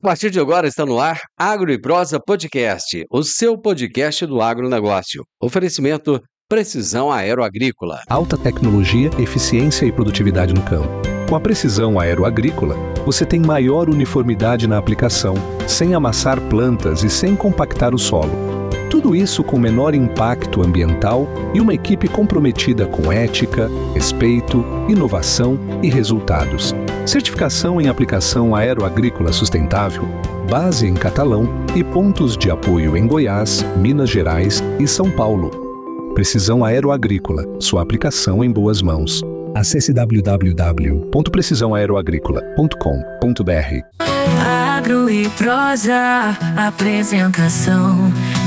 A partir de agora está no ar Agro e Prosa Podcast, o seu podcast do agronegócio. Oferecimento Precisão Aeroagrícola. Alta tecnologia, eficiência e produtividade no campo. Com a Precisão Aeroagrícola, você tem maior uniformidade na aplicação, sem amassar plantas e sem compactar o solo. Tudo isso com menor impacto ambiental e uma equipe comprometida com ética, respeito, inovação e resultados. Certificação em aplicação aeroagrícola sustentável, base em Catalão e pontos de apoio em Goiás, Minas Gerais e São Paulo. Precisão Aeroagrícola, sua aplicação em boas mãos. Acesse www.precisaoaeroagricola.com.br. Agro e Prosa, apresentação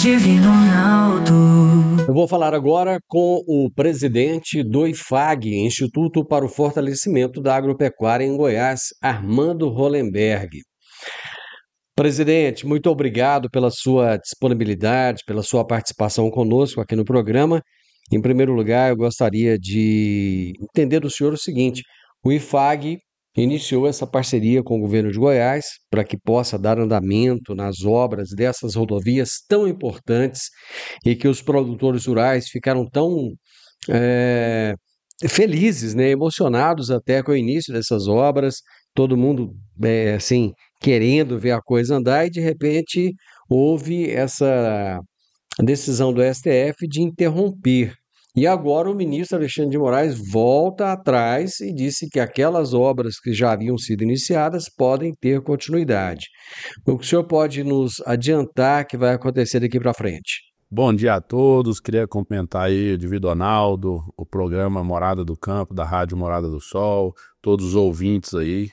Divino Ronaldo. Eu vou falar agora com o presidente do IFAG, Instituto para o Fortalecimento da Agropecuária em Goiás, Armando Hollenberg. Presidente, muito obrigado pela sua disponibilidade, pela sua participação conosco aqui no programa. Em primeiro lugar, eu gostaria de entender do senhor o seguinte: o IFAG iniciou essa parceria com o governo de Goiás para que possa dar andamento nas obras dessas rodovias tão importantes e que os produtores rurais ficaram tão felizes, né, emocionados até com o início dessas obras, todo mundo assim querendo ver a coisa andar e de repente houve essa decisão do STF de interromper. E agora o ministro Alexandre de Moraes volta atrás e disse que aquelas obras que já haviam sido iniciadas podem ter continuidade. O que o senhor pode nos adiantar que vai acontecer daqui para frente? Bom dia a todos, queria cumprimentar aí o Divino Ronaldo, o programa Morada do Campo, da Rádio Morada do Sol, todos os ouvintes aí.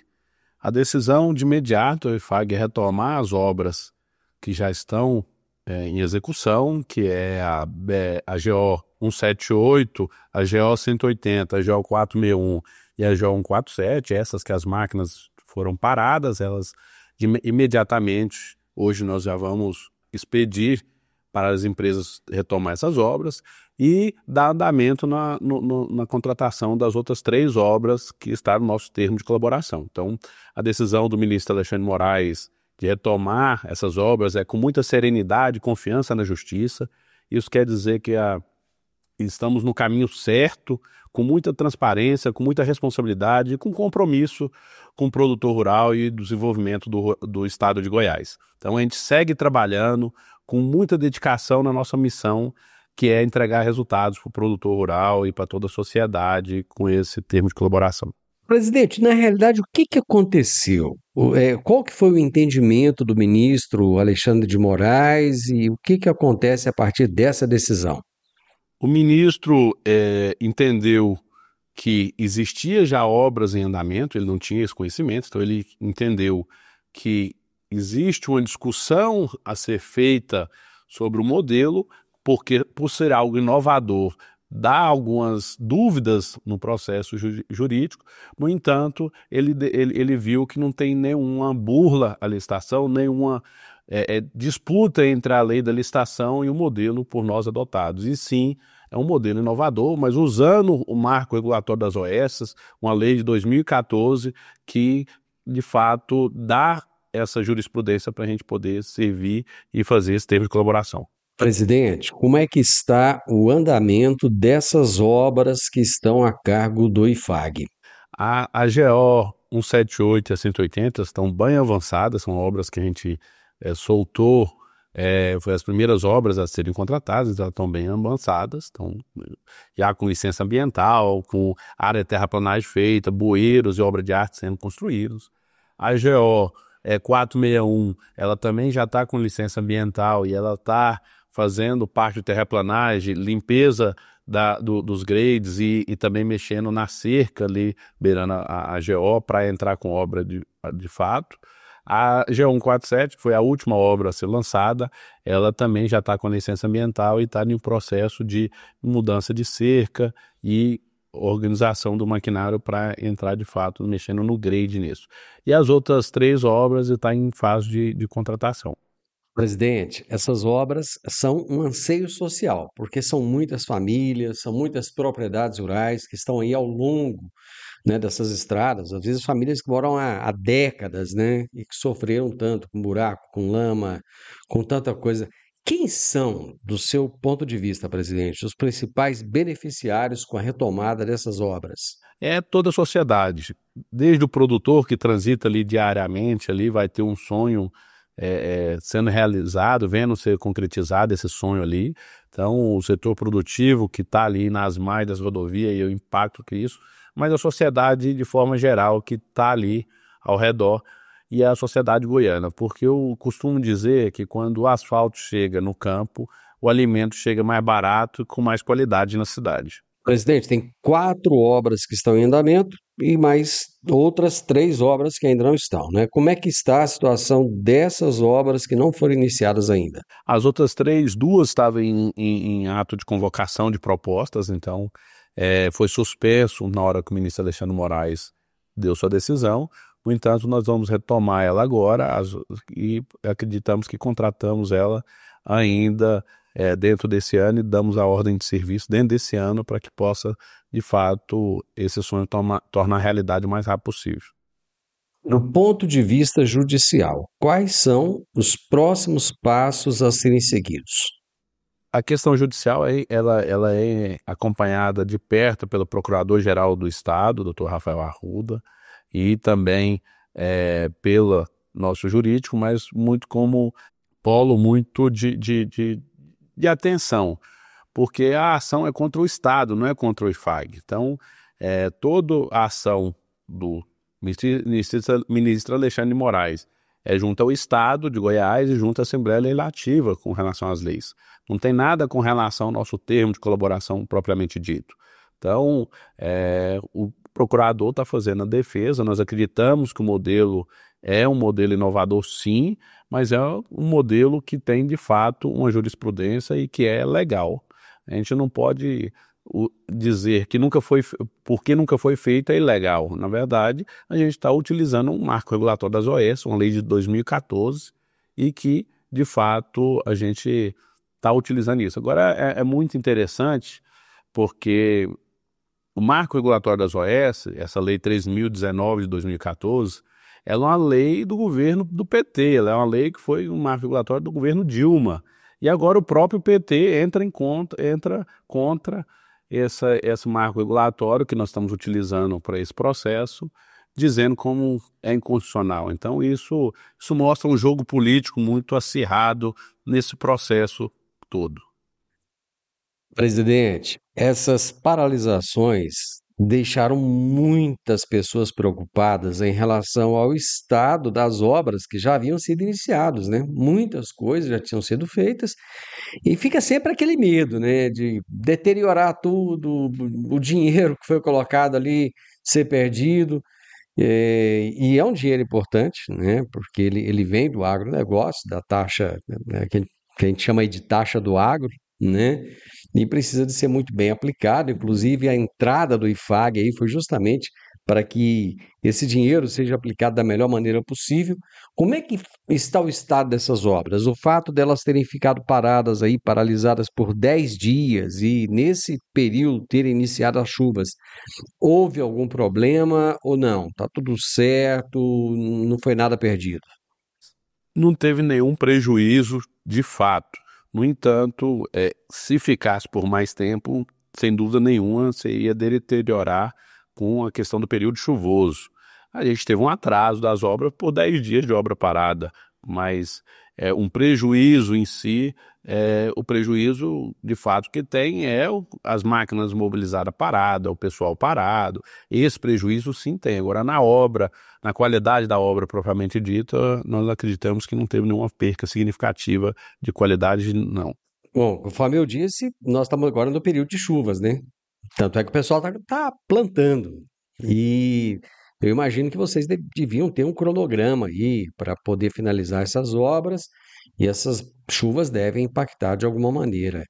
A decisão de imediato do IFAG é retomar as obras que já estão em execução, que é a GO 178, a GO 180, a GO 461 e a GO 147, essas que as máquinas foram paradas, elas imediatamente, hoje nós já vamos expedir para as empresas retomar essas obras e dar andamento na contratação das outras 3 obras que estão no nosso termo de colaboração. Então, a decisão do ministro Alexandre de Moraes de retomar essas obras é com muita serenidade e confiança na justiça. Isso quer dizer que estamos no caminho certo, com muita transparência, com muita responsabilidade e com compromisso com o produtor rural e do desenvolvimento do estado de Goiás. Então a gente segue trabalhando com muita dedicação na nossa missão, que é entregar resultados para o produtor rural e para toda a sociedade com esse termo de colaboração. Presidente, na realidade, o que aconteceu? Qual que foi o entendimento do ministro Alexandre de Moraes e o que acontece a partir dessa decisão? O ministro entendeu que existia já obras em andamento, ele não tinha esse conhecimento, então ele entendeu que existe uma discussão a ser feita sobre o modelo, porque por ser algo inovador, dá algumas dúvidas no processo jurídico. No entanto, ele viu que não tem nenhuma burla à licitação, nenhuma disputa entre a lei da licitação e o modelo por nós adotados. E sim, é um modelo inovador, mas usando o marco regulatório das OS, uma lei de 2014 que, de fato, dá essa jurisprudência para a gente poder servir e fazer esse termo de colaboração. Presidente, como é que está o andamento dessas obras que estão a cargo do IFAG? A GO 178 e a 180 estão bem avançadas, são obras que a gente soltou, foi as primeiras obras a serem contratadas, elas estão bem avançadas, estão já com licença ambiental, com área de terraplanagem feita, bueiros e obra de arte sendo construídos. A GO 461, ela também já está com licença ambiental e ela está fazendo parte de terraplanagem, limpeza dos grades e também mexendo na cerca ali, beirando a GO, para entrar com obra de fato. A GO 147, que foi a última obra a ser lançada, ela também já está com licença ambiental e está em um processo de mudança de cerca e organização do maquinário para entrar de fato mexendo no grade nisso. E as outras 3 obras estão em fase de contratação. Presidente, essas obras são um anseio social, porque são muitas famílias, são muitas propriedades rurais que estão aí ao longo né, dessas estradas, às vezes famílias que moram há décadas, né, e que sofreram tanto com buraco, com lama, com tanta coisa. Quem são, do seu ponto de vista, presidente, os principais beneficiários com a retomada dessas obras? É toda a sociedade, desde o produtor que transita ali diariamente, ali vai ter um sonho sendo realizado, vendo ser concretizado esse sonho ali. Então, o setor produtivo que está ali nas margens das rodovias e o impacto que isso, mas a sociedade de forma geral que está ali ao redor e a sociedade goiana, porque eu costumo dizer que quando o asfalto chega no campo, o alimento chega mais barato e com mais qualidade na cidade. Presidente, tem 4 obras que estão em andamento e mais outras 3 obras que ainda não estão, né? Como é que está a situação dessas obras que não foram iniciadas ainda? As outras 3, 2 estavam em ato de convocação de propostas, então foi suspenso na hora que o ministro Alexandre Moraes deu sua decisão. No entanto, nós vamos retomar ela agora e acreditamos que contratamos ela ainda dentro desse ano e damos a ordem de serviço dentro desse ano para que possa, de fato, esse sonho tornar realidade o mais rápido possível. Do ponto de vista judicial, quais são os próximos passos a serem seguidos? A questão judicial ela é acompanhada de perto pelo Procurador-Geral do Estado, Dr. Rafael Arruda, e também pelo nosso jurídico, mas muito como polo muito de atenção, porque a ação é contra o Estado, não é contra o IFAG. Então, toda a ação do ministro Alexandre de Moraes é junto ao Estado de Goiás e junto à Assembleia Legislativa com relação às leis. Não tem nada com relação ao nosso termo de colaboração propriamente dito. Então, o procurador está fazendo a defesa, nós acreditamos que o modelo é um modelo inovador sim, mas é um modelo que tem de fato uma jurisprudência e que é legal. A gente não pode dizer que porque nunca foi feito é ilegal. Na verdade, a gente está utilizando um marco regulatório das OS, uma lei de 2014, e que de fato a gente está utilizando isso. Agora é muito interessante porque o marco regulatório das OS, essa lei 3.019 de 2014, ela é uma lei do governo do PT, ela é uma lei que foi um marco regulatório do governo Dilma. E agora o próprio PT entra contra esse marco regulatório que nós estamos utilizando para esse processo, dizendo como é inconstitucional. Então isso mostra um jogo político muito acirrado nesse processo todo. Presidente, essas paralisações deixaram muitas pessoas preocupadas em relação ao estado das obras que já haviam sido iniciadas, né? Muitas coisas já tinham sido feitas e fica sempre aquele medo, né, de deteriorar tudo, o dinheiro que foi colocado ali ser perdido. E é um dinheiro importante, né, porque ele vem do agronegócio, da taxa, né, que a gente chama aí de taxa do agro, né? E precisa de ser muito bem aplicado. Inclusive, a entrada do IFAG aí foi justamente para que esse dinheiro seja aplicado da melhor maneira possível. Como é que está o estado dessas obras? O fato delas terem ficado paradas aí, paralisadas por 10 dias e nesse período terem iniciado as chuvas, houve algum problema ou não? Está tudo certo, não foi nada perdido? Não teve nenhum prejuízo de fato. No entanto, se ficasse por mais tempo, sem dúvida nenhuma, você ia deteriorar com a questão do período chuvoso. A gente teve um atraso das obras por 10 dias de obra parada, mas um prejuízo em si, o prejuízo de fato que tem é as máquinas mobilizadas paradas, o pessoal parado. Esse prejuízo sim tem. Agora na obra, na qualidade da obra propriamente dita, nós acreditamos que não teve nenhuma perca significativa de qualidade, não. Bom, conforme eu disse, nós estamos agora no período de chuvas, né? Tanto é que o pessoal está plantando. E eu imagino que vocês deviam ter um cronograma aí para poder finalizar essas obras, e essas chuvas devem impactar de alguma maneira.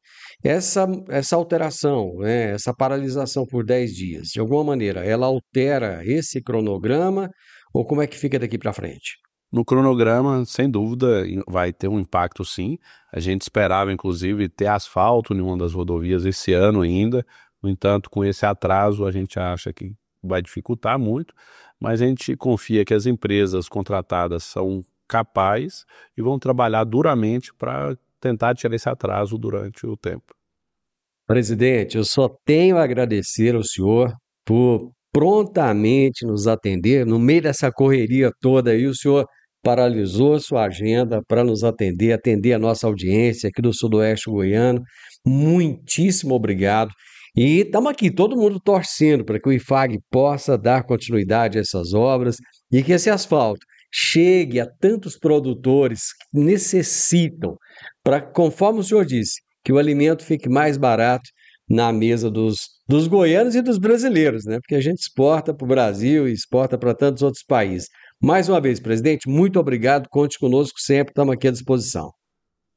Essa alteração, né, essa paralisação por 10 dias, de alguma maneira, ela altera esse cronograma ou como é que fica daqui para frente? No cronograma, sem dúvida, vai ter um impacto sim. A gente esperava, inclusive, ter asfalto em uma das rodovias esse ano ainda. No entanto, com esse atraso, a gente acha que vai dificultar muito, mas a gente confia que as empresas contratadas são capazes e vão trabalhar duramente para tentar tirar esse atraso durante o tempo. Presidente, eu só tenho a agradecer ao senhor por prontamente nos atender. No meio dessa correria toda aí, o senhor paralisou sua agenda para nos atender a nossa audiência aqui do Sudoeste Goiano. Muitíssimo obrigado. E estamos aqui, todo mundo torcendo para que o IFAG possa dar continuidade a essas obras e que esse asfalto chegue a tantos produtores que necessitam, para, conforme o senhor disse, que o alimento fique mais barato na mesa dos goianos e dos brasileiros, né? Porque a gente exporta para o Brasil e exporta para tantos outros países. Mais uma vez, presidente, muito obrigado, conte conosco sempre, estamos aqui à disposição.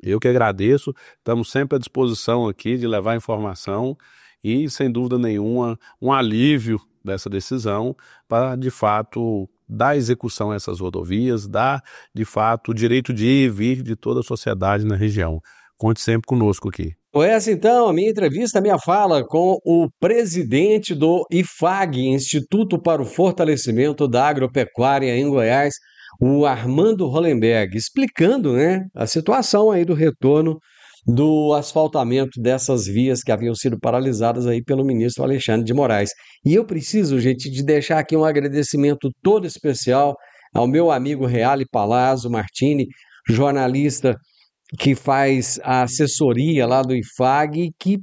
Eu que agradeço, estamos sempre à disposição aqui de levar informação e, sem dúvida nenhuma, um alívio dessa decisão para, de fato, dar execução a essas rodovias, dar, de fato, o direito de ir e vir de toda a sociedade na região. Conte sempre conosco aqui. Foi essa, então, a minha entrevista, a minha fala com o presidente do IFAG, Instituto para o Fortalecimento da Agropecuária em Goiás, o Armando Hollenberg, explicando, né, a situação aí do retorno do asfaltamento dessas vias que haviam sido paralisadas aí pelo ministro Alexandre de Moraes. E eu preciso, gente, de deixar aqui um agradecimento todo especial ao meu amigo Reale Palazzo Martini, jornalista que faz a assessoria lá do IFAG, que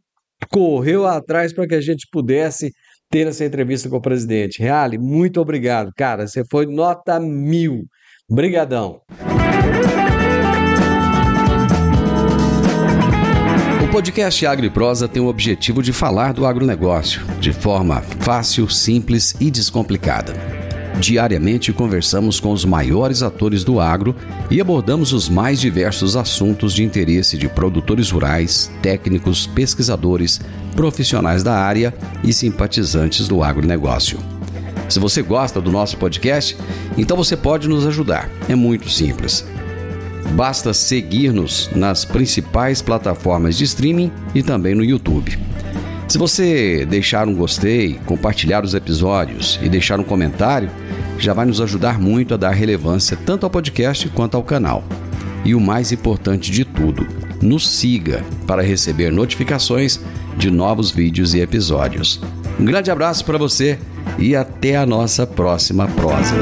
correu atrás para que a gente pudesse ter essa entrevista com o presidente. Reale, muito obrigado, cara, você foi nota 1000. Brigadão. O podcast Agro e Prosa tem o objetivo de falar do agronegócio de forma fácil, simples e descomplicada. Diariamente conversamos com os maiores atores do agro e abordamos os mais diversos assuntos de interesse de produtores rurais, técnicos, pesquisadores, profissionais da área e simpatizantes do agronegócio. Se você gosta do nosso podcast, então você pode nos ajudar. É muito simples. Basta seguir-nos nas principais plataformas de streaming e também no YouTube. Se você deixar um gostei, compartilhar os episódios e deixar um comentário, já vai nos ajudar muito a dar relevância tanto ao podcast quanto ao canal. E o mais importante de tudo, nos siga para receber notificações de novos vídeos e episódios. Um grande abraço para você e até a nossa próxima prosa.